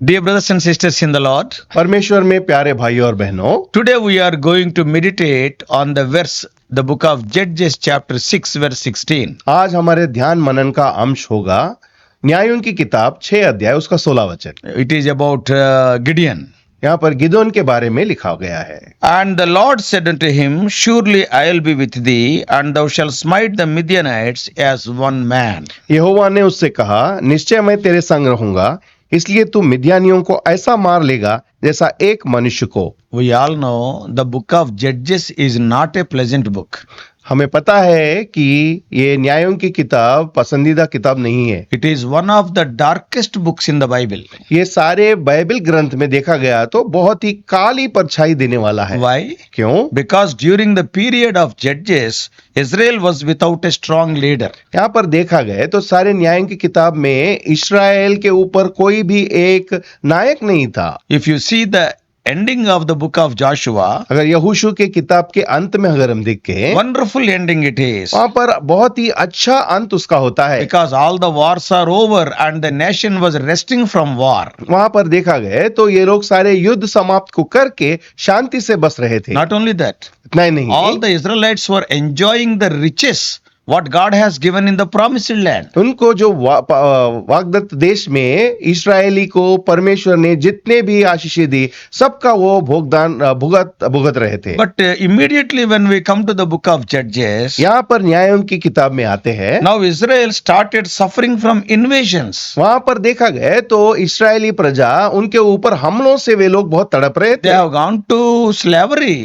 Dear brothers and sisters in the Lord, परमेश्वर में प्यारे भाइयों और बहनों, today we are going to meditate on the verse, the book of Judges chapter 6 verse 16. आज हमारे ध्यान मनन का अंश होगा न्यायों की किताब 6 अध्याय उसका 16 वचन। It is about Gideon. यहाँ पर गिदोन के बारे में लिखा गया है। And the Lord said unto him, Surely I will be with thee, and thou shalt smite the Midianites as one man. यहोवा ने उससे कहा, निश्चय मैं तेरे संग रहूंगा, इसलिए तू मिद्यानियों को ऐसा मार लेगा जैसा एक मनुष्य को। We all know the book of Judges is not a pleasant book. हमें पता है कि ये न्यायों की किताब पसंदीदा किताब नहीं है। It is one of the darkest books in the Bible. ये सारे बाइबल ग्रंथ में देखा गया तो बहुत ही काली परछाई देने वाला है। Why? क्यों? Because during the period of Judges, Israel was without a strong leader. यहाँ पर देखा गया तो सारे न्यायों की किताब में इस्राएल के ऊपर कोई भी एक नायक नहीं था। If you see the ending of the book of Joshua, अगर यहोशू के किताब के अंत में अगर हम देखें, wonderful ending it is. वहां पर बहुत ही अच्छा अंत उसका होता है। Because all the wars are over and the nation was resting from war. वहां पर देखा गया तो ये लोग सारे युद्ध समाप्त को करके शांति से बस रहे थे। Not only that, इतना ही नहीं, all the Israelites were enjoying the riches what God has given in the promised land. उनको जो वाग्दत्त देश में इस्राएली को परमेश्वर ने जितने भी आशीषें दी, सबका वो भुगत रहे थे। But immediately when we come to the book of Judges, यहाँ पर न्यायों की किताब में आते हैं, now Israel started suffering from invasions. वहां पर देखा गया तो इस्राएली प्रजा उनके ऊपर हमलों से वे लोग बहुत तड़प रहे They थे। have gone to slavery.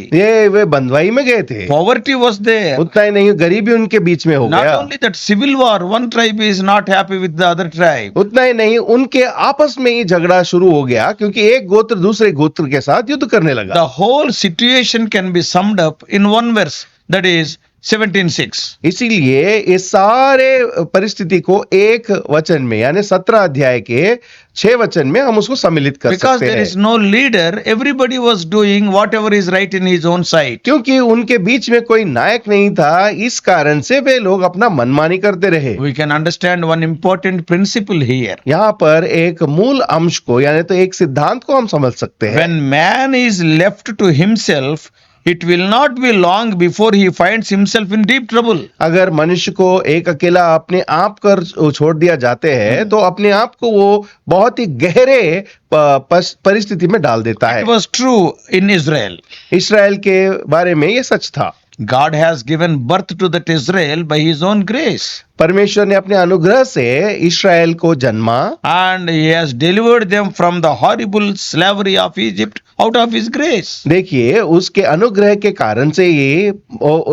वे बंधुआई में गए थे। Poverty was there. उतना ही नहीं, गरीबी उनके बीच में हो Not गया। only that, civil war, one tribe is not happy with the other tribe. उतना ही नहीं, उनके आपस में ही झगड़ा शुरू हो गया क्योंकि एक गोत्र दूसरे गोत्र के साथ युद्ध करने लगा। The whole situation can be summed up in one verse, that is 17:6. इसीलिए इस सारे परिस्थिति को एक वचन में यानी 17 अध्याय के 6 वचन में हम उसको सम्मिलित कर Because सकते there हैं। is no leader, everybody was doing whatever is right in his own sight. क्योंकि उनके बीच में कोई नायक नहीं था, इस कारण से वे लोग अपना मनमानी करते रहे। We can understand one important principle here. यहाँ पर एक मूल अंश को यानी तो एक सिद्धांत को हम समझ सकते हैं। When man is left to himself, it will not be long before he finds himself in deep trouble. अगर मनुष्य को एक अकेला अपने आप कर छोड़ दिया जाते हैं तो अपने आप को वो बहुत ही गहरे परिस्थिति में डाल देता है। It was true in Israel. इस्राएल के बारे में ये सच था। God has given birth to that Israel by his own grace. परमेश्वर ने अपने अनुग्रह से इस्राएल को जन्मा And he has delivered them from the horrible slavery of Egypt out of his grace. देखिए, उसके अनुग्रह के कारण से ये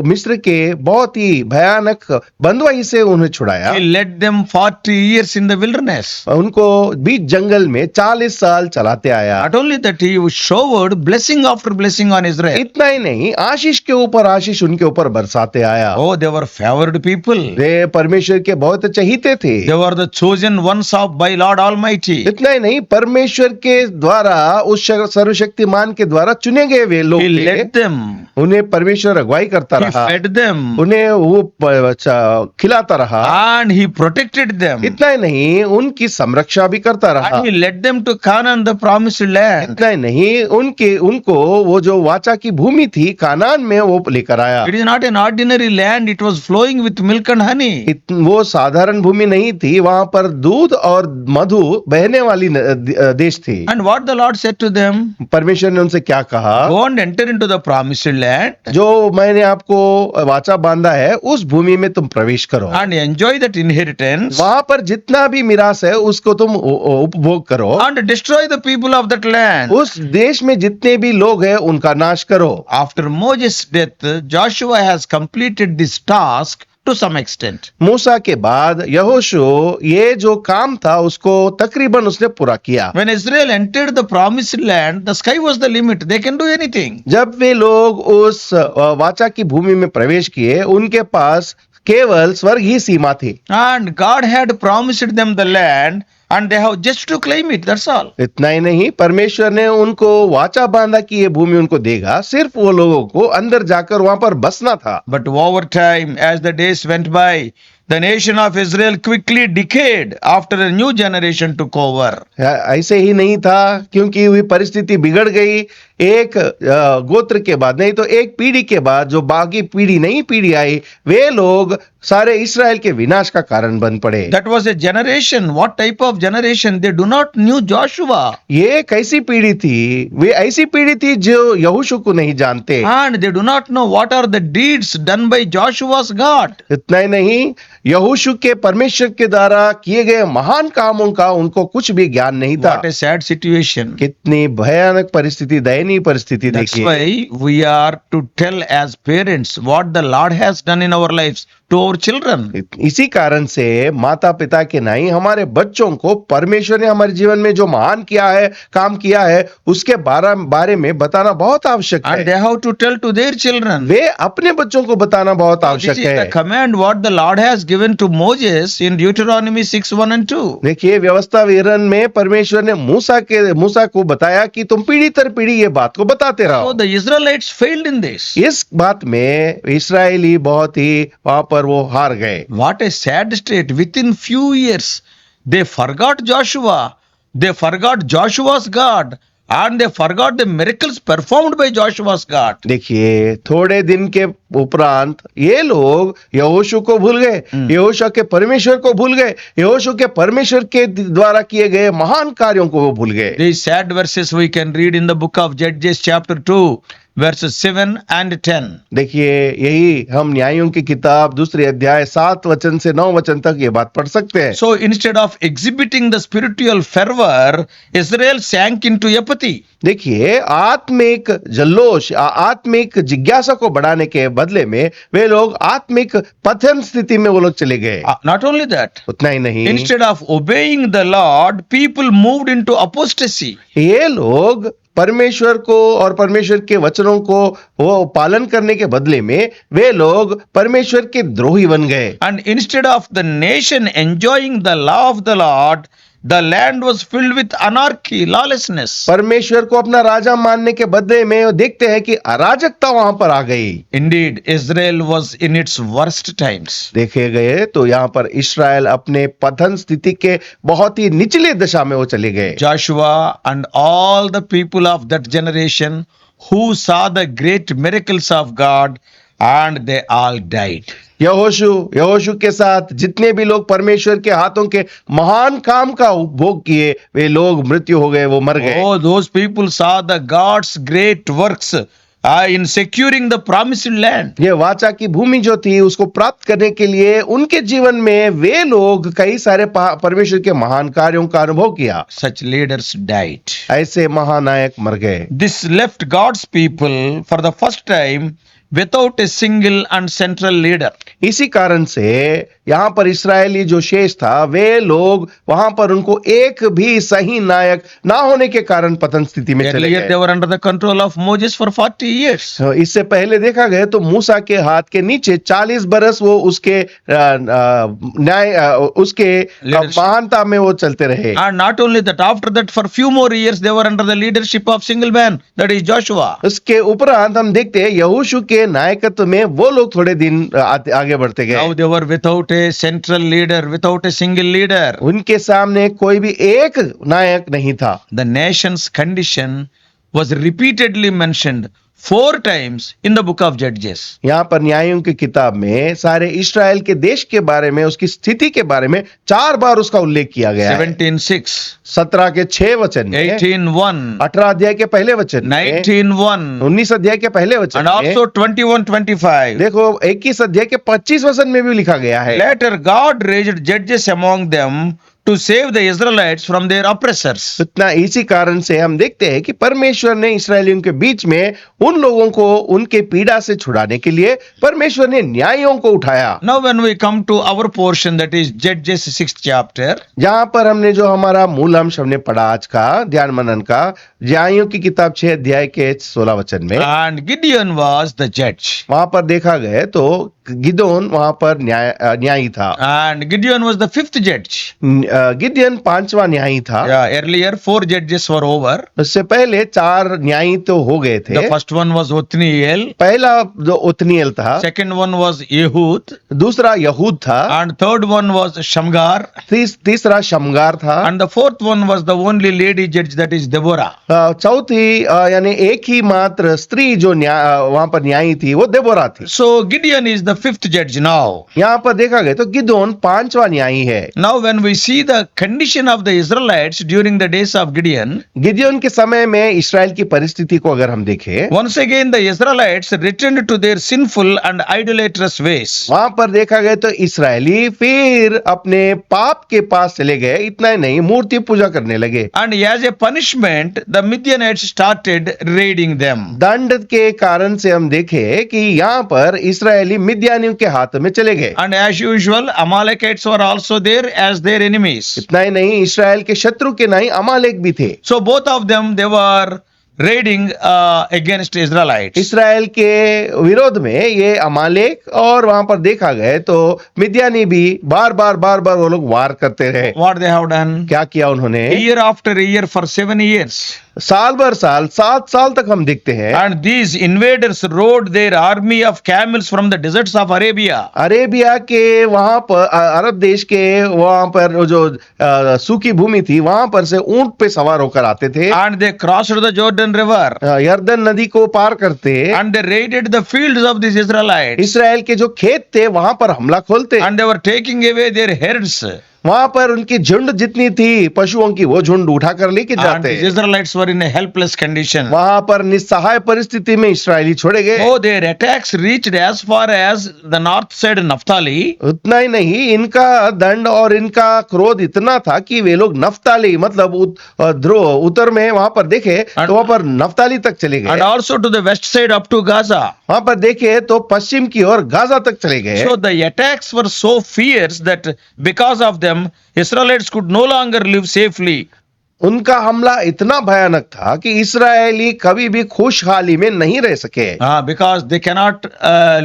मिस्र के बहुत ही भयानक बंधुआई से उन्हें छुड़ाया। He led them 40 years in the wilderness. उनको बीच जंगल में 40 साल चलाते आया। Not only that, he showered blessing after blessing on Israel. इतना ही नहीं, आशीष के ऊपर आशीष उनके ऊपर बरसाते आया। Oh, they were favored people. वे परमेश्वर के बहुत चहीते थे। They were the chosen ones of by Lord Almighty. इतना ही नहीं, परमेश्वर के द्वारा उस सर्वशक्तिमान के द्वारा चुने गए वे लोग He थे। led them. उन्हें परमेश्वर अगुवाई करता He रहा, fed them. उन्हें वो खिलाता रहा। And he protected them. इतना ही नहीं, उनकी संरक्षा भी करता रहा। And he led them to Canaan, the promised land. इतना ही नहीं, उनको वो जो वाचा की भूमि थी कानान में वो लेकर आया। It is not an ordinary land. It was flowing with milk and honey. वो साधारण भूमि नहीं थी, वहां पर दूध और मधु बहने वाली देश थी। And what the Lord said to them? परमेश्वर ने उनसे क्या कहा? Go and enter into the promised land जो मैंने आपको वाचा बांधा है उस भूमि में तुम प्रवेश करो, and enjoy that inheritance वहां पर जितना भी मिरास है उसको तुम उपभोग करो, and destroy the people of that land. उस देश में जितने भी लोग हैं उनका नाश करो। After Moses' death, Joshua has completed this task to some extent. मूसा के बाद यहोशू ये जो काम था उसको तकरीबन उसने पूरा किया। When Israel entered the promised land, the sky was the limit. They can do anything. जब वे लोग उस वाचा की भूमि में प्रवेश किए, उनके पास केवल स्वर्ग ही सीमा थी। And God had promised them the land and they have just to claim it. That's all. इतना ही नहीं, परमेश्वर ने उनको वाचा बांधा कि ये भूमि उनको देगा, सिर्फ वो लोगों को अंदर जाकर वहां पर बसना था। But over time, as the days went by, The nation of Israel quickly decayed after a new generation took over. ऐसे ही नहीं था, क्योंकि हुई परिस्थिति बिगड़ गई। एक गोत्र के बाद, नहीं तो एक पीढ़ी के बाद जो बाकी पीढ़ी, नई पीढ़ी आई, वे लोग सारे इस्राएल के विनाश का कारण बन पड़े। That was a generation. What type of generation? They do not knew Joshua. ये कैसी पीढ़ी थी? वे ऐसी पीढ़ी थी जो यहोशू को नहीं जानते, And they do not know what are the deeds done by Joshua's God. इतना ही नहीं, यहोशू के परमेश्वर के द्वारा किए गए महान कामों का उनको कुछ भी ज्ञान नहीं था। What a sad situation. कितनी भयानक परिस्थिति, दयनीय परिस्थिति That's देखिए। why we are to tell as parents what the Lord has done in our lives to our children. इसी कारण से माता पिता के नहीं, हमारे बच्चों को परमेश्वर ने हमारे जीवन में जो महान किया है, काम किया है, उसके बारे में बताना बहुत आवश्यक And है। they have to tell to their children. वे अपने बच्चों को बताना बहुत This आवश्यक is the है। command what the Lord has given to Moses in Deuteronomy 6:1 and 2. देखिए, व्यवस्था विवरण में परमेश्वर ने मूसा को बताया कि तुम पीढ़ी दर पीढ़ी ये बात को बताते So रहो। the Israelites failed in this. इस बात में इस्राएली बहुत ही वहां पर वो हार गए। What a sad state. Within few years, they forgot Joshua. They forgot Joshua's God. And they forgot the miracles performed by Joshua's God. देखिए, थोड़े दिन के उपरांत ये लोग यहोशू को भूल गए, यहोशू के परमेश्वर को भूल गए, यहोशू के परमेश्वर के द्वारा किए गए महान कार्यों को वो भूल गए। These sad verses we can read in the book of Judges chapter 2 verses 7 and 10. देखिए, यही हम न्यायों की किताब 2 अध्याय 7 वचन से 9 वचन तक ये बात पढ़ सकते हैं। So instead of exhibiting the spiritual fervor, Israel sank into apathy. देखिए, आत्मिक जल्लोष, आत्मिक जिज्ञासा को बढ़ाने के बदले में वे लोग आत्मिक पतन स्थिति में वो लोग चले गए। Not only that, उतना ही नहीं, instead of obeying the Lord, people moved into apostasy. ये लोग परमेश्वर को और परमेश्वर के वचनों को वो पालन करने के बदले में वे लोग परमेश्वर के द्रोही बन गए। And instead of the nation enjoying the law of the Lord, the land was filled with anarchy, lawlessness. परमेश्वर को अपना राजा मानने के बदले में वो देखते हैं कि अराजकता वहां पर आ गई। Indeed, Israel was in its worst times. देखे गए तो यहाँ पर इस्राएल अपने पतन स्थिति के बहुत ही निचले दशा में वो चले गए। Joshua and all the people of that generation who saw the great miracles of God, and they all died. यहोशू के साथ जितने भी लोग परमेश्वर के हाथों के महान काम का उपभोग किए, वे लोग मृत्यु हो गए, वो मर गए। Oh, those people saw the God's great works in securing the promised land. ये वाचा की भूमि जो थी उसको प्राप्त करने के लिए उनके जीवन में वे लोग कई सारे परमेश्वर के महान कार्यों का अनुभव किया। Such leaders died. ऐसे महानायक मर गए। This left God's people for the first time without a single and central leader. इसी कारण से यहाँ पर इस्राएली जो शेष था, वे लोग वहां पर उनको एक भी सही नायक ना होने के कारण पतन स्थिति में चले Earlier गए। they were under the control of Moses for 40 years. इससे पहले देखा गया तो मूसा के हाथ के नीचे 40 बरस वो उसके उसके Leadership. महानता में वो चलते रहे। And not only that, after that for few more years they were under the leadership of single man, that is Joshua. उसके उपरांत हम देखते हैं यहोशू के नायकत्व में वो लोग थोड़े दिन आगे बढ़ते Now गए। they were without a central leader, without a single leader. उनके सामने कोई भी एक नायक नहीं था। The nation's condition was repeatedly mentioned 4 times in the book of Judges. यहाँ पर न्यायों की किताब में सारे इस्राएल के देश के बारे में, उसकी स्थिति के बारे में 4 बार उसका उल्लेख किया गया है। 17:6, 17 के 6 वचन में, 18:1, 18 अध्याय के पहले वचन में, 19:1, 19 अध्याय के पहले वचन and में, also 21:25. देखो 21 अध्याय के 25 वचन में भी लिखा गया है। Later God raised judges among them to save the Israelites from their oppressors. इतना इसी कारण से हम देखते हैं कि परमेश्वर ने इस्राएलियों के बीच में उन लोगों को उनके पीड़ा से छुड़ाने के लिए परमेश्वर ने न्यायों को उठाया। Now when we come to our portion, that is Judges 6th chapter, जहां पर हमने जो हमारा मूल अंश हमने पढ़ा आज का ध्यान मनन का, न्यायों की किताब 6 अध्याय के 16 वचन में, and Gideon was the judge. वहां पर देखा गया तो गिदोन वहां पर न्यायी था। And Gideon was the 5th judge. गिदियन पांचवा न्यायी था। Earlier, 4 judges were over. उससे पहले 4 न्यायी तो हो गए थे। The first one was Othniel. पहला जो ओत्निएल था, Second one was Ehud. दूसरा यहूद था, And third one was Shamgar. तीसरा शमगार था, And the fourth one was the only lady judge, that is Deborah. चौथी यानी एक ही मात्र स्त्री जो वहां पर न्यायी थी वो देबोरा थी। So Gideon is the 5th judge now. यहाँ पर देखा गया तो गिदोन 5वां न्यायी है। Now when we see the condition of the Israelites during the days of Gideon, Gideon के समय में इस्राएल की परिस्थिति को अगर हम देखें, once again the Israelites returned to their sinful and idolatrous ways. वहां पर देखा गया तो इस्राएली फिर अपने पाप के पास चले गए। इतना ही नहीं, मूर्ति पूजा करने लगे। And as a punishment, the Midianites started raiding them. दंड के कारण से हम देखें कि यहाँ पर इस्राएली मिद्यानियों के हाथ में चले गए। And as usual, Amalekites were also there as their enemies. इतना ही नहीं, इस्राएल के शत्रु के नहीं अमालेक भी थे। So both of them, they were raiding against Israelites. इस्राएल के विरोध में ये अमालेक और वहां पर देखा गया तो मिद्यानी भी बार बार वो लोग वार करते रहे। What they have done? क्या किया उन्होंने? Year after year for 7 years. साल भर साल 7 साल तक हम देखते हैं। And these invaders rode their army of camels from the deserts of Arabia. Arabia के वहां पर अरब देश के वहां पर जो सूखी भूमि थी वहां पर से ऊंट पे सवार होकर आते थे। And they crossed the Jordan River. यर्दन नदी को पार करते And they raided the fields of these Israelites. इस्राएल के जो खेत थे वहां पर हमला खोलते। And they were taking away their herds. वहां पर उनकी झुंड जितनी थी पशुओं की वो झुंड उठाकर लेके And जाते। the Israelites were in a helpless condition. वहां पर निस्सहाय परिस्थिति में इस्राएली छोड़े गए। Oh, their attacks reached as far as the north side Naphtali. उतना ही नहीं, इनका दंड और इनका क्रोध इतना था कि वे लोग नफ्ताली मतलब ध्रुव उत्तर में वहां पर देखे तो वहां पर नफ्ताली तक चले And गए। also to the west side up to Gaza. वहां पर देखे तो पश्चिम की ओर गाजा तक चले गए। So the attacks were so fierce that because of them, Israelites could no longer live safely. उनका हमला इतना भयानक था कि इस्राएली कभी भी खुशहाली में नहीं रह सके। Because they cannot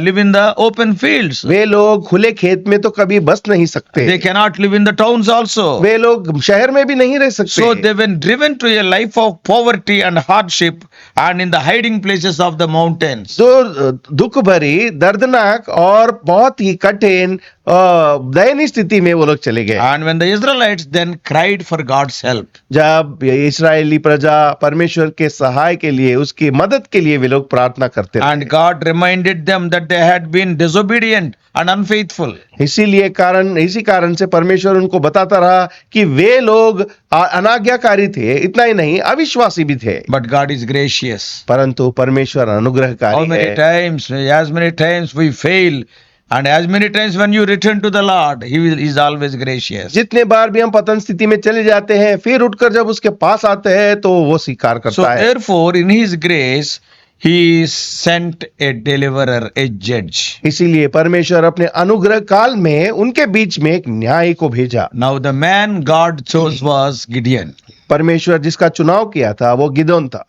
live in the open fields. वे लोग खुले खेत में तो कभी बस नहीं सकते। They cannot live in the towns also. वे लोग शहर में भी नहीं रह सकते। So they were driven to a life of poverty and hardship and in the hiding places of the mountains. जो दुख भरी, दर्दनाक और बहुत ही कठिन दयनीय स्थिति में वो लोग चले गए। And when the Israelites then cried for God's help. जब इस्राएली प्रजा परमेश्वर के सहाय के लिए, उसकी मदद के लिए वे लोग प्रार्थना करते रहे। And God reminded them that they had been disobedient and unfaithful. इसी कारण से परमेश्वर उनको बताता रहा कि वे लोग अनाज्ञाकारी थे। इतना ही नहीं, अविश्वासी भी थे। But God is gracious. परंतु परमेश्वर अनुग्रहकारी How many है। times, as many times we fail, and as many times when you return to the Lord, He is always gracious. जितने बार भी हम पतन स्थिति में चले जाते हैं, फिर उठकर जब उसके पास आते हैं तो वो स्वीकार So करता है। therefore, in His grace, He sent a deliverer, a judge. इसीलिए परमेश्वर अपने अनुग्रह काल में उनके बीच में एक न्याय को भेजा। Now the man God chose was Gideon. परमेश्वर जिसका चुनाव किया था वो गिदोन था।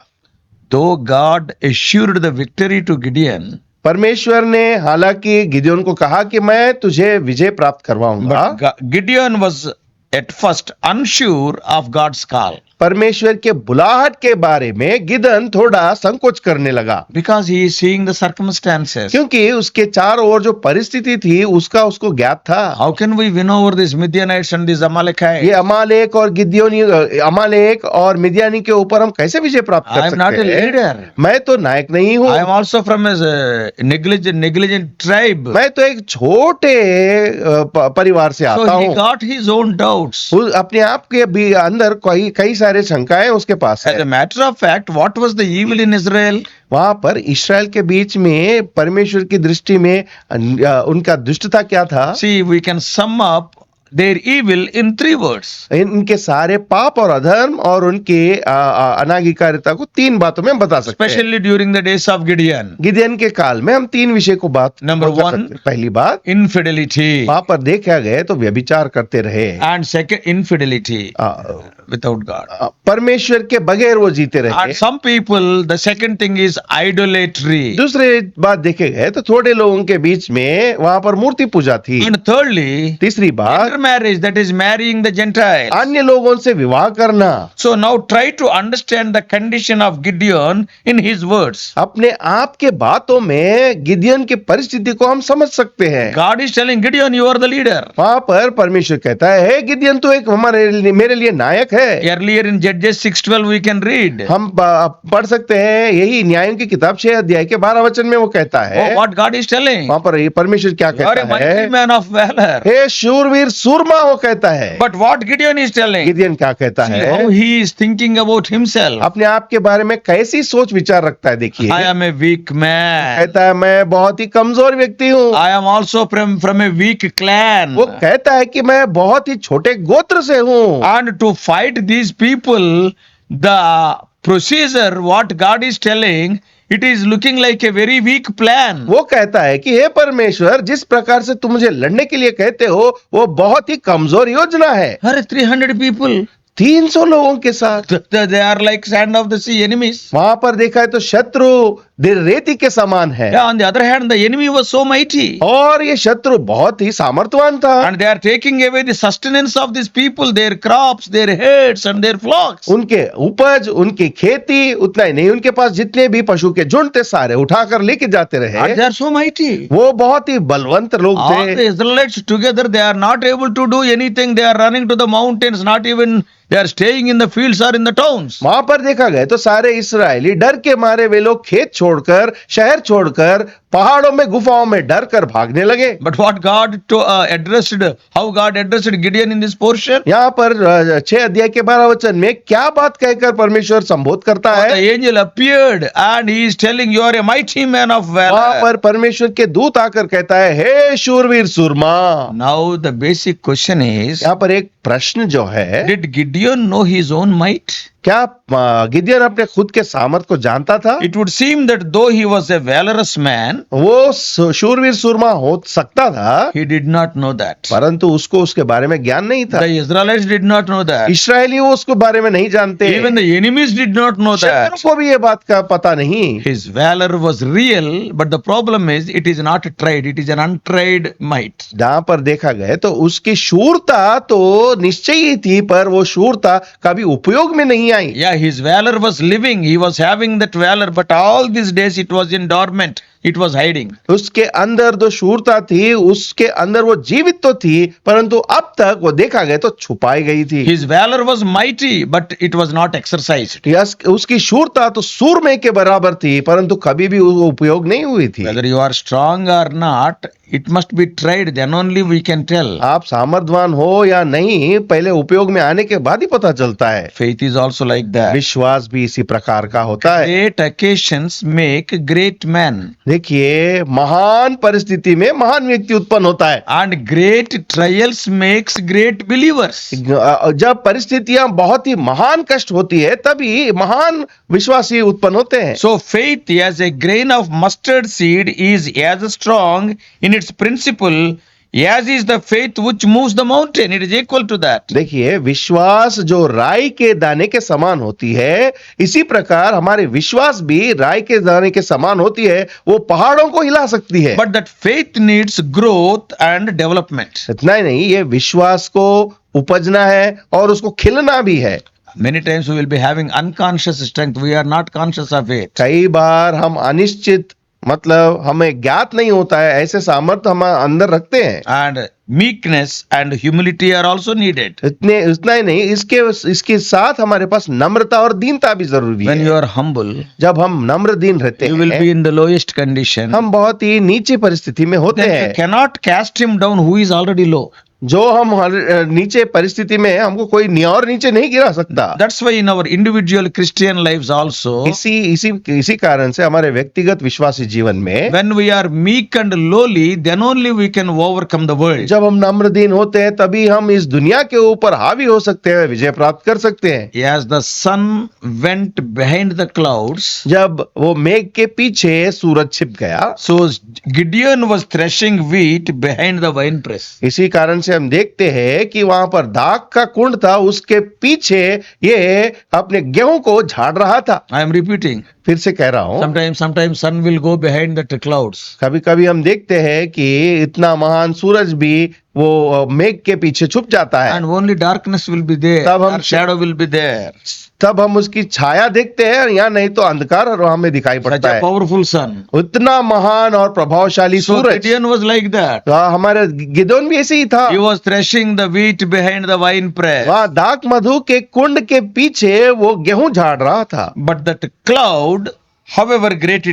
Though God assured the victory to Gideon, परमेश्वर ने हालांकि गिदोन को कहा कि मैं तुझे विजय प्राप्त करवाऊंगा, but Gideon was at first unsure of God's call. परमेश्वर के बुलाहट के बारे में गिदन थोड़ा संकोच करने लगा। Because he is seeing the circumstances. क्योंकि उसके चारों ओर जो परिस्थिति थी उसका उसको ज्ञात था। How can we win over these Midianites and these Amalekites? ये अमालेक और गिदोनी, अमालेक और मिद्यानी के ऊपर हम कैसे विजय प्राप्त I कर am not a सकते हैं? leader. मैं तो नायक नहीं हूँ। I am also from a negligent tribe. मैं तो एक छोटे परिवार से आता So he हूँ। got his own doubts. अपने आप के भी अंदर कई सारे शंकाएं उसके पास As a है। matter of fact, what was the evil in Israel? वहां पर इस्राएल के बीच में परमेश्वर की दृष्टि में उनका दुष्टता क्या था? See, we can sum up their evil in 3 words. इनके सारे पाप और अधर्म और उनके अनाज्ञाकारिता को 3 बातों में हम बता सकते हैं। Especially during the days of Gideon. Gideon के काल में हम 3 विषय को बात Number कर 1, सकते हैं। पहली बात, infidelity. वहां पर देखा गया तो व्यभिचार करते रहे। And second, infidelity without God. परमेश्वर के बगैर वो जीते रहे। And some people, the second thing is idolatry. दूसरे बात देखे गए तो थोड़े लोगों के बीच में वहां पर मूर्ति पूजा थी। And thirdly, तीसरी बात, intermarriage, that is marrying the Gentiles. अन्य लोगों से विवाह करना। So now try to understand the condition of Gideon in his words. अपने आप के बातों में गिदियन की परिस्थिति को हम समझ सकते हैं। God is telling Gideon, you are the leader. वहां पर परमेश्वर कहता है, हे गिदियन तू एक मेरे लिए नायक है। Earlier in Judges 6:12 we can read. हम पढ़ सकते हैं, यही न्यायों की किताब 6 अध्याय के 12 वचन में वो कहता है। Oh, what God is telling? वहां पर ये परमेश्वर क्या You are a कहता mighty है? man of valor. हे शूरवीर सूरमा वो कहता है। But what Gideon is telling? गिदियन क्या कहता See है? how he is thinking about himself. अपने आप के बारे में कैसी सोच विचार रखता है, देखिए। I am a weak man. कहता है मैं बहुत ही कमजोर व्यक्ति हूँ। I am also from a weak clan. वो कहता है कि मैं बहुत ही छोटे गोत्र से हूँ। And to fight these people, the procedure what God is telling, it is looking like a very weak plan. वो कहता है कि हे परमेश्वर, जिस प्रकार से तुम मुझे लड़ने के लिए कहते हो वो बहुत ही कमजोर योजना है। अरे 300 people. 300 लोगों के साथ They are like sand of the sea enemies. वहां पर देखा है तो शत्रु रेती के समान है। Yeah, on the other hand, the enemy was so mighty. और ये शत्रु बहुत ही सामर्थ्यवान था। And they are taking away the sustenance of these people, their crops, their herds and their flocks. उनके उपज, उनकी खेती, उतना ही नहीं, उनके पास जितने भी पशु के झुंड थे सारे उठाकर लेके जाते And रहे। they are so mighty. वो बहुत ही बलवंत लोग All the थे। Israelites together, they are not able to do anything. They are running to the mountains, not even they are staying in the fields or in the towns. वहां पर देखा गया तो सारे इस्राएली डर के मारे वे लोग खेत छोड़कर, शहर छोड़कर, पहाड़ों में, गुफाओं में डर कर भागने लगे। But what God addressed, how God addressed Gideon in this portion? यहाँ पर 6 अध्याय के 12 वचन में क्या बात कहकर परमेश्वर संबोध करता The है? angel appeared and he is telling, you are a mighty man of वहां valor. पर परमेश्वर के दूत आकर कहता है, हे शूरवीर सूरमा। Now the basic question is, यहाँ पर एक प्रश्न जो है, did Gideon know his own might? क्या गिदियन अपने खुद के सामर्थ को जानता था? It would seem that though he was a valorous man, वो शूरवीर सूरमा हो सकता था, he did not know that. परंतु उसको उसके बारे में ज्ञान नहीं था। The Israelites did not know that. इस्राएली वो उसके बारे में नहीं जानते। Even the enemies did not know that. शत्रु को भी ये बात का पता नहीं। His valor was real, but the problem is it is not tried. It is an untried might. जहां पर देखा गया तो उसकी शूरता तो निश्चय ही थी, पर वो शूरता कभी उपयोग में नहीं आई। Yeah, his valor was living. He was having that valor, but all these days it was in dormant. It was hiding. उसके अंदर जो शूरता थी, उसके अंदर वो जीवित तो थी, परंतु अब तक वो देखा गया तो छुपाई गई थी। His valor was mighty, but it was not exercised. उसकी शूरता तो सूरमे के बराबर थी, परंतु कभी भी वो उपयोग नहीं हुई थी। Whether you are strong or not, it must be tried. Then only we can tell. आप सामर्थ्यवान हो या नहीं, पहले उपयोग में आने के बाद ही पता चलता है। Faith is also like that. विश्वास भी इसी प्रकार का होता है। Great occasions make great men. देखिए, महान परिस्थिति में महान व्यक्ति उत्पन्न होता है। And great trials makes great believers. जब परिस्थितियां बहुत ही महान कष्ट होती है, तभी महान विश्वासी उत्पन्न होते हैं। So faith as a grain of mustard seed is as strong in its principle as is the faith which moves the mountain. It is equal to that. देखिए, विश्वास जो राई के दाने के समान होती है, इसी प्रकार हमारे विश्वास भी राई के दाने के समान होती है। वो पहाड़ों को हिला सकती है। But that faith needs growth and development. इतना ही नहीं, ये विश्वास को उपजना है और उसको खिलना भी है। Many times we will be having unconscious strength. We are not conscious of it. कई बार हम अनिश्चित, मतलब हमें ज्ञात नहीं होता है, ऐसे सामर्थ्य हम अंदर रखते हैं। And meekness and humility are also needed. उतना ही नहीं, इसके साथ हमारे पास नम्रता और दीनता भी जरूरी When है। you are humble, जब हम नम्र दीन रहते you will हैं, be in the lowest condition. हम बहुत ही नीचे परिस्थिति में होते Then you हैं। cannot cast him down who is already low. जो हम नीचे परिस्थिति में, हमको कोई और नीचे नहीं गिरा सकता। That's why in our individual Christian lives also, इसी कारण से हमारे व्यक्तिगत विश्वासी जीवन में when we are meek and lowly, then only we can overcome the world. जब हम नम्र दीन होते हैं, तभी हम इस दुनिया के ऊपर हावी हो सकते हैं, विजय प्राप्त कर सकते हैं। As the sun went behind the clouds, जब वो मेघ के पीछे सूरज छिप गया, so Gideon was threshing wheat behind the winepress. इसी कारण से हम देखते हैं कि वहां पर दाख का कुंड था, उसके पीछे ये अपने गेहूं को झाड़ रहा था। I am repeating. फिर से कह रहा हूं, Sometimes sun will go behind the clouds. कभी कभी हम देखते हैं कि इतना महान सूरज भी वो मेघ के पीछे छुप जाता है, And only darkness will be there. तब हम- Or shadow will be there. तब हम उसकी छाया देखते हैं, या नहीं तो अंधकार और हमें दिखाई Such पड़ता a है। powerful sun. उतना महान और प्रभावशाली So Suraj. Gideon was like that. हमारे गिदोन भी ऐसे ही था। He was threshing the wheat behind the wine press. वहाँ दाख मधु के कुंड के पीछे वो गेहूं झाड़ रहा था। But that cloud, however great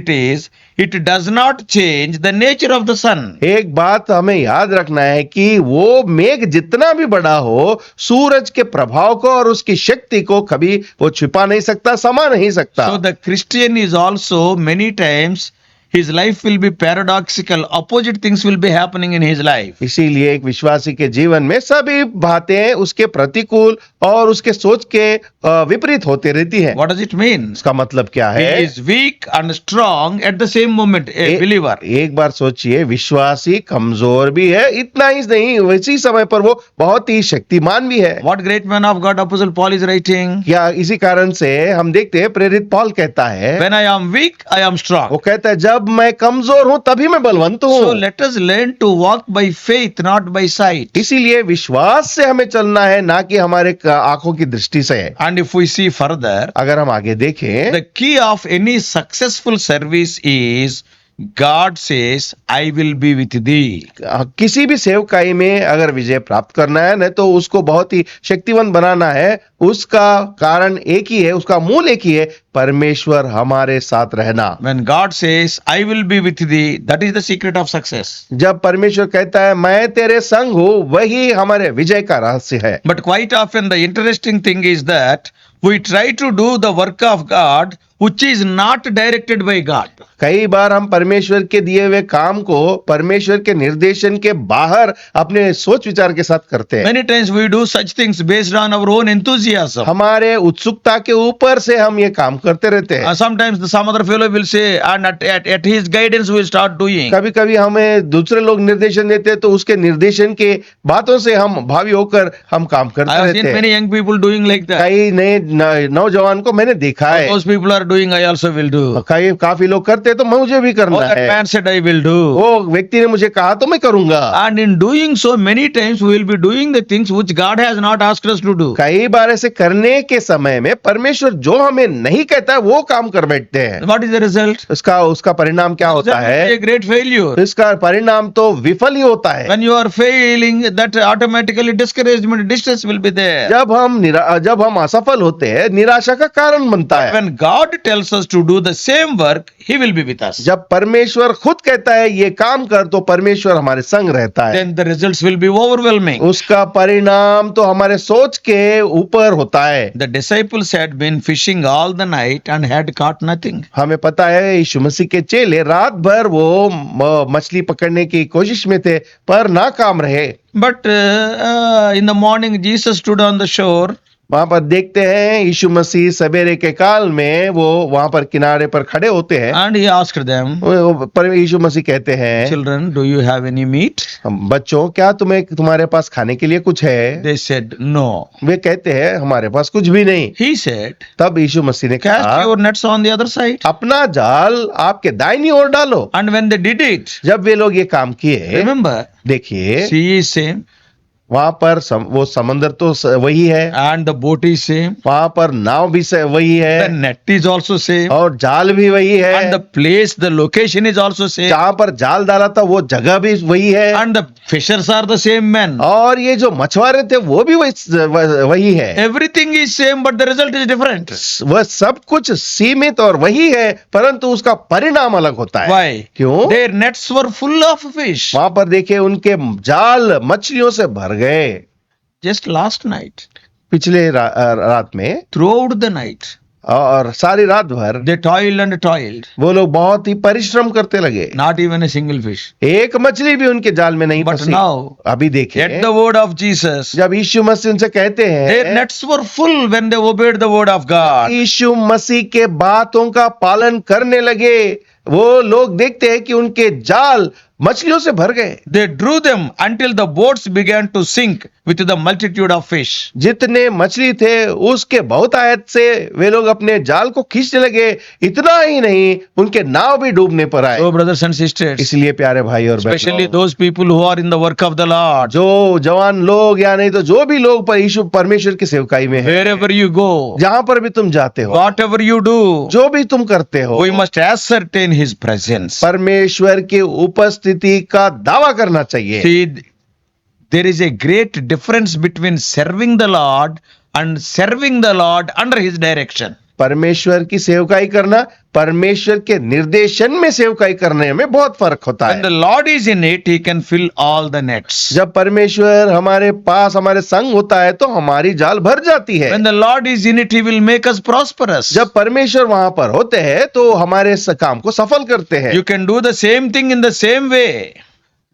it does not change the nature of the sun. एक बात हमें याद रखना है कि वो मेघ जितना भी बड़ा हो, सूरज के प्रभाव को और उसकी शक्ति को कभी वो छिपा नहीं सकता, समा नहीं सकता। So the Christian is also many times his life will be paradoxical. Opposite things will be happening in his life. इसीलिए एक विश्वासी के जीवन में सभी बातें उसके प्रतिकूल और उसके सोच के विपरीत होती रहती है। What does it mean? इसका मतलब क्या He है? is weak and strong at the same moment. A believer. एक बार सोचिए, विश्वासी कमजोर भी है, इतना ही नहीं, इसी समय पर वो बहुत ही शक्तिमान भी है। What great man of God Apostle Paul is writing? क्या इसी कारण से हम देखते हैं प्रेरित पौल कहता है, When I am weak, I am strong. वो कहता है जब मैं कमजोर हूं तभी मैं बलवंत So हूं। let us learn to walk by faith, not by sight. इसीलिए विश्वास से हमें चलना है, ना कि हमारे आंखों की दृष्टि से। And if we see further, अगर हम आगे देखें, the key of any successful service is God says, I will be with thee. किसी भी सेवकाई में अगर विजय प्राप्त करना है ना, तो उसको बहुत ही शक्तिवान बनाना है, उसका कारण एक ही है, उसका मूल एक ही है, परमेश्वर हमारे साथ रहना। When God says, I will be with thee, that is the secret of success. जब परमेश्वर कहता है मैं तेरे संग हूं, वही हमारे विजय का रहस्य है। But quite often the interesting thing is that we try to do the work of God which is not directed by God. कई बार हम परमेश्वर के दिए हुए काम को परमेश्वर के निर्देशन के बाहर अपने सोच विचार के साथ करते हैं। Many times we do such things based on our own enthusiasm. हमारे उत्सुकता के ऊपर से हम ये काम करते रहते हैं। Sometimes some other fellow will say, and at his guidance we will start doing. कभी कभी हमें दूसरे लोग निर्देशन देते हैं, तो उसके निर्देशन के बातों से हम भावी होकर हम काम I करते have रहते seen हैं। many young people doing like that. कई नए नौजवान को मैंने देखा है, Those people are doing, I also will do. कई काफी लोग करते हैं, तो मुझे भी Oh, करना that है। man said, I will do. वो व्यक्ति ने मुझे कहा तो मैं करूंगा। And in doing so, many times we will be doing the things which God has not asked us to do. कई बार ऐसे करने के समय में परमेश्वर जो हमें नहीं कहता है वो काम कर बैठते हैं। What is the result? उसका परिणाम क्या होता That will be है? a great failure. इसका परिणाम तो विफल ही होता है। When you are failing, that automatically discouragement, distress will be there. जब हम असफल होते हैं, निराशा का कारण बनता है। When God tells us to do the same work, He will be with us. जब परमेश्वर खुद कहता है ये काम कर, तो परमेश्वर हमारे संग रहता है। Then the results will be overwhelming. उसका परिणाम तो हमारे सोच के ऊपर होता है। The disciples had been fishing all the night and had caught nothing. हमें पता है यीशु मसीह के चेले रात भर वो मछली पकड़ने की कोशिश में थे, पर नाकाम रहे। But in the morning, Jesus stood on the shore. वहां पर देखते हैं यीशु मसीह सवेरे के काल में वो वहां पर किनारे पर खड़े होते हैं। And he asked them, पर यीशु मसीह कहते हैं, Children, do you have any meat? बच्चों क्या तुम्हारे पास खाने के लिए कुछ है? They said, No. वे कहते हैं हमारे पास कुछ भी नहीं। He said, तब यीशु मसीह ने Cast कहा, your nets on the other side. अपना जाल आपके दाहिनी ओर डालो। And when they did it, जब वे लोग ये काम किए, remember, देखिए sea is same वहां पर वो समंदर तो वही है, and the boat is same. वहां पर नाव भी वही The है, net is also same. और जाल भी वही And है, the place, the location is also same. जहां पर जाल डाला था वो जगह भी वही है, And the fishers are the same men. और ये जो मछुआरे थे वो भी वही है। Everything is same, but the result is different. वह सब कुछ सीमित और वही है, परंतु उसका परिणाम अलग होता है। Why? क्यों? Their nets were full of fish. वहां पर देखिए उनके जाल मछलियों से भर गए। Just last night, पिछले रात में throughout the night, और सारी रात भर they toiled and toiled. वो लोग बहुत ही परिश्रम करते लगे, Not even a single fish. एक मछली भी उनके जाल में नहीं But फंसी। now, अभी देखिए at the word of Jesus, जब यीशु मसीह उनसे कहते their हैं, nets were full when they obeyed the word of God. यीशु मसीह के बातों का पालन करने लगे, वो लोग देखते हैं कि उनके जाल मछलियों से भर गए। They drew them until the boats began to sink with the multitude of fish. जितने मछली थे उसके बहुतायत से वे लोग अपने जाल को खींचने लगे। इतना ही नहीं, उनके नाव भी डूबने पर आए। So, brothers and sisters, इसलिए प्यारे भाई और especially बहनों, those people who are in the work of the Lord, जो जवान लोग या नहीं तो जो भी लोग पर यीशु परमेश्वर की सेवकाई में है, wherever you go, जहां पर भी तुम जाते हो, whatever you do, जो भी तुम करते हो, we must ascertain His presence. परमेश्वर की उपस्थिति का दावा करना चाहिए। See, there is a great difference between serving the Lord and serving the Lord under His direction. परमेश्वर की सेवकाई करना, परमेश्वर के निर्देशन में सेवकाई करने में बहुत फर्क होता When है। the Lord is in it, He can fill all the nets. जब परमेश्वर हमारे पास, हमारे संग होता है तो हमारी जाल भर जाती है। When the Lord is in it, He will make us prosperous. जब परमेश्वर वहां पर होते हैं तो हमारे काम को सफल करते हैं। You can do the same thing in the same way.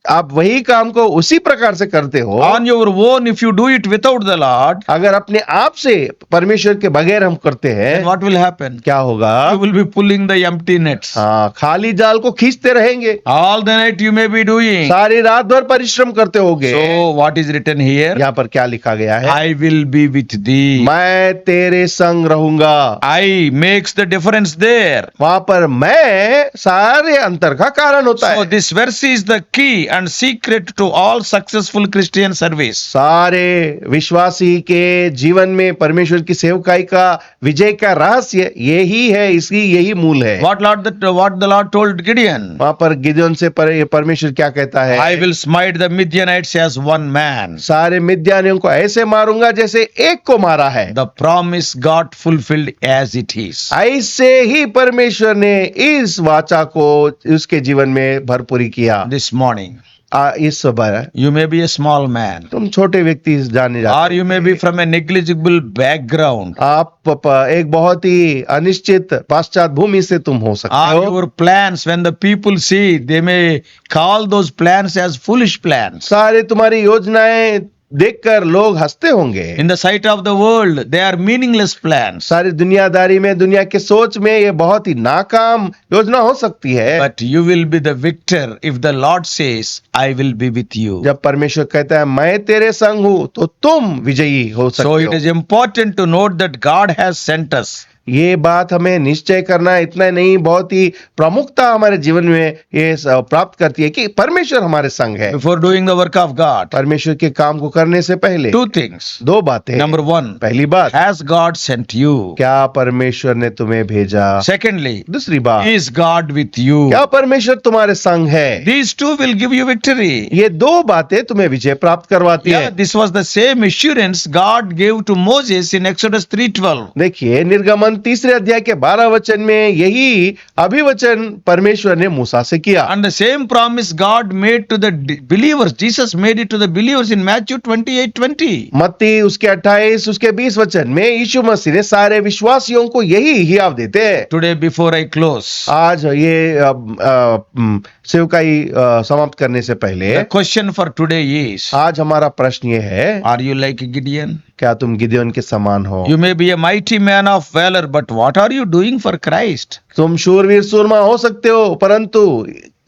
आप वही काम को उसी प्रकार से करते हो। On your own, if you do it without the Lord, अगर अपने आप से परमेश्वर के बगैर हम करते हैं, then what will happen? क्या होगा? You will be pulling the empty nets. हाँ, खाली जाल को खींचते रहेंगे। All the night you may be doing. सारी रात भर परिश्रम करते होगे। So, what is written here? यहाँ पर क्या लिखा गया है? I will be with thee. मैं तेरे संग रहूंगा। I makes the difference there. वहां पर मैं सारे अंतर का कारण होता So, है। this verse is the key and secret to all successful Christian service. सारे विश्वासी के जीवन में परमेश्वर की सेवकाई का विजय का रहस्य यही है, इसकी यही मूल है। What the Lord told Gideon? वहां पर गिदोन से परमेश्वर क्या कहता है? I will smite the Midianites as one man. सारे मिद्यानियों को ऐसे मारूंगा जैसे एक को मारा है। The promise got fulfilled as it is. ऐसे ही परमेश्वर ने इस वाचा को उसके जीवन में भरपूरी किया। This morning, इस सुबह you may be a small man, तुम छोटे व्यक्ति जाने or जाते you may be from a negligible background, आप एक बहुत ही अनिश्चित पश्चात भूमि से तुम हो सकते or हो। your plans, when the people see, they may call those plans as foolish plans. सारे तुम्हारी योजनाएं देखकर लोग हंसते होंगे। In the sight of the world, they are meaningless plans. सारी दुनियादारी में, दुनिया के सोच में ये बहुत ही नाकाम योजना हो सकती है। But you will be the victor if the Lord says, I will be with you. जब परमेश्वर कहता है मैं तेरे संग हूं, तो तुम विजयी हो So सकते it हो। is important to note that God has sent us. ये बात हमें निश्चय करना है, इतना नहीं, बहुत ही प्रमुखता हमारे जीवन में ये प्राप्त करती है कि परमेश्वर हमारे संग है। Before doing the work of God, परमेश्वर के काम को करने से पहले two things. दो बातें। Number one, पहली बात, has God sent you? क्या परमेश्वर ने तुम्हें भेजा? Secondly, दूसरी बात, is God with you? क्या परमेश्वर तुम्हारे संग है? These two will give you victory. ये दो बातें तुम्हें विजय प्राप्त करवाती Yeah, है। this was the same assurance God gave to Moses in Exodus 3:12. देखिए, निर्गमन तीसरे अध्याय के 12 वचन में यही अभिवचन परमेश्वर ने मूसा से किया। And the same promise God made to the believers, Jesus made it to the believers in Matthew 28:20. मत्ती उसके 28 उसके 20 वचन में यीशु मसीह ने सारे विश्वासियों को यही हियाव देते हैं। Today, before I close, आज ये सेवकाई समाप्त करने से पहले the question for today is, आज हमारा प्रश्न ये है, are you like Gideon? क्या तुम गिदोन के समान हो? You may be a mighty man of valor, but what are you doing for Christ? तुम शूरवीर सूरमा हो सकते हो, परंतु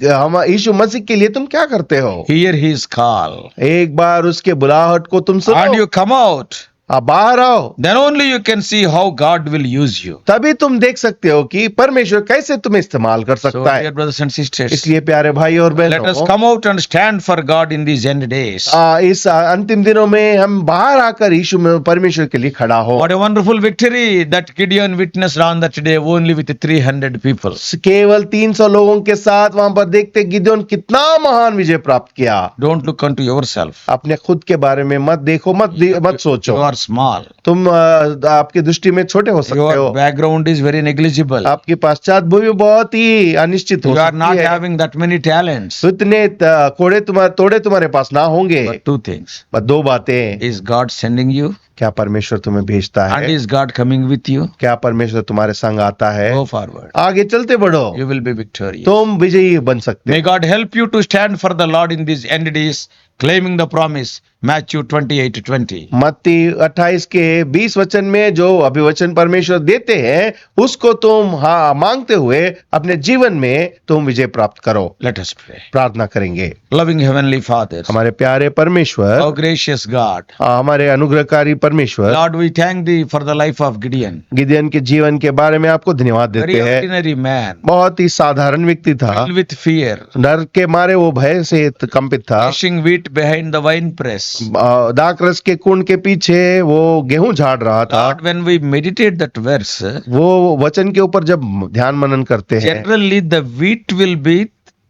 हम यीशु मसीह के लिए तुम क्या करते हो? Hear his call. एक बार उसके बुलाहट को तुम And सुनो, you come out. आप बाहर आओ, Then only you can see how God will use you. तभी तुम देख सकते हो कि परमेश्वर कैसे तुम्हें इस्तेमाल कर So, सकता dear है। brothers and sisters, इसलिए प्यारे भाई और let us बहनों, come out and stand for God in these end days. इस अंतिम दिनों में हम बाहर आकर यीशु में परमेश्वर के लिए खड़ा हो। What a wonderful victory that Gideon witnessed on that day only with 300 people. केवल 300 लोगों के साथ वहां पर देखते गिदोन कितना महान विजय प्राप्त किया। Don't look unto yourself. अपने खुद के बारे में मत देखो, मत सोचो। You are small. तुम आपकी दृष्टि में छोटे हो सकते Your हो, background is very negligible. आपकी पश्चात भूमि बहुत ही अनिश्चित हो You are not सकती है। having that many talents. इतने तोड़े तुम्हारे पास ना होंगे। But two things. बस दो बातें, Is God sending you? क्या परमेश्वर तुम्हें भेजता And है? is God coming with you? क्या परमेश्वर तुम्हारे संग आता है? Go forward. आगे चलते बढ़ो, You will be victorious. तुम विजयी बन सकते May हो। God help you to stand for the Lord in these end days, claiming the promise. Matthew 28:20. मत्ती 28 के 20 वचन में जो अभिवचन परमेश्वर देते हैं उसको तुम हाँ मांगते हुए अपने जीवन में तुम विजय प्राप्त करो। Let us pray. प्रार्थना करेंगे। Loving Heavenly Father, हमारे प्यारे परमेश्वर, oh gracious God, हमारे अनुग्रहकारी परमेश्वर, Lord, we thank Thee for the life of Gideon. गिdeon के जीवन के बारे में आपको धन्यवाद Very देते हैं। ordinary man, बहुत ही साधारण व्यक्ति था, filled with fear, डर के मारे वो भय से कंपित था। threshing wheat behind the wine press. दाखरस के कुंड के पीछे वो गेहूं झाड़ रहा था। Lord, when we meditate that verse, वो वचन के ऊपर जब ध्यान मनन करते हैं, generally the wheat will be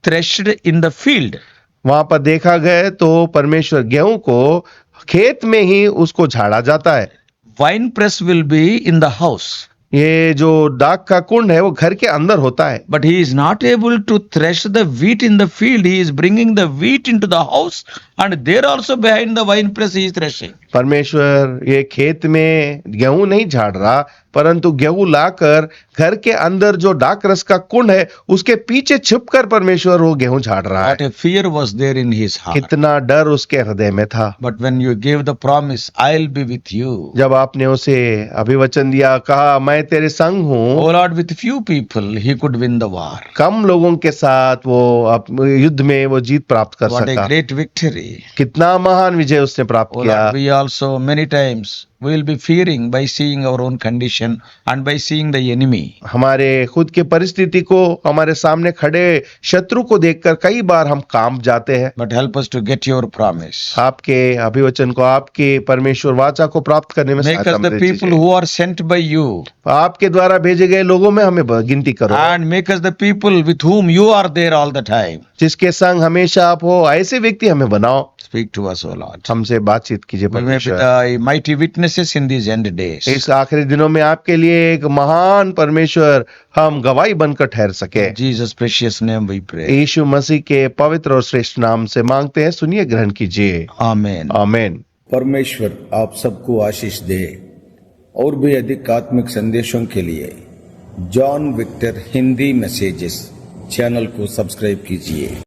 threshed in the field. वहां पर देखा गया तो परमेश्वर गेहूं को खेत में ही उसको झाड़ा जाता है। Wine press will be in the house. ये जो दाख का कुंड है वो घर के अंदर होता है, But he is not able to thresh the wheat in the field. He is bringing the wheat into the house, and there also behind the wine press he is threshing. परमेश्वर ये खेत में गेहूं नहीं झाड़ रहा, परंतु गेहूं लाकर घर के अंदर जो दाखरस का कुंड है उसके पीछे छिपकर परमेश्वर वो गेहूं झाड़ रहा What है। a fear was there in his heart. कितना डर उसके हृदय में था। But when you gave the promise, I'll be with you. जब आपने उसे अभिवचन दिया, कहा मैं तेरे संग हूँ, Oh Lord, with few people he could win the war. कम लोगों के साथ वो युद्ध में वो जीत प्राप्त कर What a सका। great victory. कितना महान विजय उसने प्राप्त Oh किया। Lord, we also many times we will be fearing by seeing our own condition and by seeing the enemy. हमारे खुद के परिस्थिति को, हमारे सामने खड़े शत्रु को देखकर कई बार हम कांप जाते हैं। But help us to get your promise. आपके अभिवचन को, आपके परमेश्वर वाचा को प्राप्त करने में Make सहायता us the मदद people कीजिए। who are sent by you, आपके द्वारा भेजे गए लोगों में हमें गिनती करो, and make us the people with whom you are there all the time. जिसके संग हमेशा आप हो, ऐसे व्यक्ति हमें बनाओ। Speak to us, O Lord. हमसे बातचीत कीजिए We may be परमेश्वर। the mighty witnesses in these end days. इस आखिरी दिनों में आपके लिए एक महान परमेश्वर हम गवाही बनकर ठहर सके। In Jesus' precious name we pray. यीशु मसीह के पवित्र और श्रेष्ठ नाम से मांगते हैं, सुनिए, ग्रहण कीजिए। Amen. आमीन। परमेश्वर आप सबको आशीष दे। और भी अधिक आत्मिक संदेशों के लिए John Victor Hindi messages channel को सब्सक्राइब कीजिए।